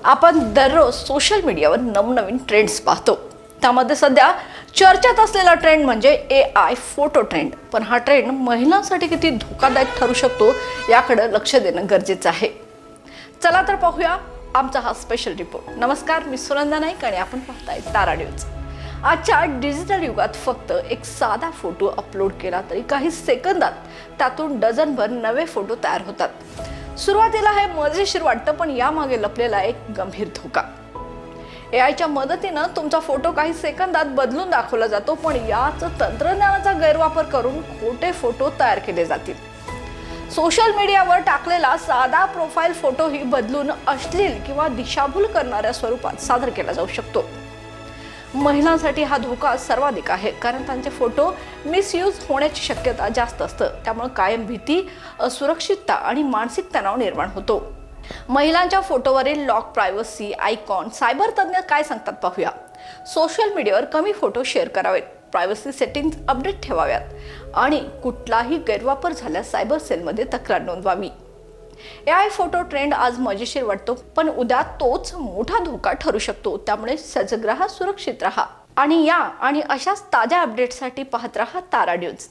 आपण दररोज सोशल मीडियावर नवनवीन ट्रेंड्स पाहतो। त्यामध्ये सध्या चर्चेत असलेला ट्रेंड म्हणजे AI फोटो ट्रेंड। पण हा ट्रेंड महिलांसाठी किती धोकादायक ठरू शकतो याकडे लक्ष देणं गरजेचं आहे। चला तर पाहूया आमचा हा स्पेशल रिपोर्ट। नमस्कार, मी सुनंदा नाईक आणि आपण पाहताय तारा न्यूज। आजच्या डिजिटल युगात फक्त एक साधा फोटो अपलोड केला तरी काही सेकंदात त्यातून डझनभर नवे फोटो तयार होतात। सुरुवातीला हे मजेशीर वाटतं, पण यामागे लपलेला एक गंभीर धोका। AIच्या मदतीने तुमचा फोटो काही सेकंदात बदलून दाखवला जातो, पण याच तंत्रज्ञानाचा गैरवापर करून खोटे फोटो तयार केले जातील। सोशल मीडियावर टाकलेला साधा प्रोफाईल फोटोही बदलून अश्लील किंवा दिशाभूल करणाऱ्या स्वरूपात सादर केला जाऊ शकतो। महिलांसाठी हा धोका सर्वाधिक आहे, कारण त्यांचे फोटो मिसयूज होण्याची शक्यता जास्त असते। त्यामुळे कायम भीती, असुरक्षितता आणि मानसिक तणाव निर्माण होतो। महिलांच्या फोटोवरील लॉक, प्रायव्हसी, आयकॉन, सायबर तज्ञ काय सांगतात पाहूया। सोशल मीडियावर कमी फोटो शेअर करावेत, प्रायव्हसी सेटिंग्ज अपडेट ठेवाव्यात आणि कुठलाही गैरवापर झाल्यास सायबर सेलमध्ये तक्रार नोंदवावी। AI फोटो ट्रेंड आज मजेशीर वाटतो, पण उद्या तोच मोठा धोका ठरू शकतो। त्यामुळे सजग राहा, सुरक्षित राहा आणि अशाच ताज्या अपडेटसाठी पाहत राहा तारा न्यूज।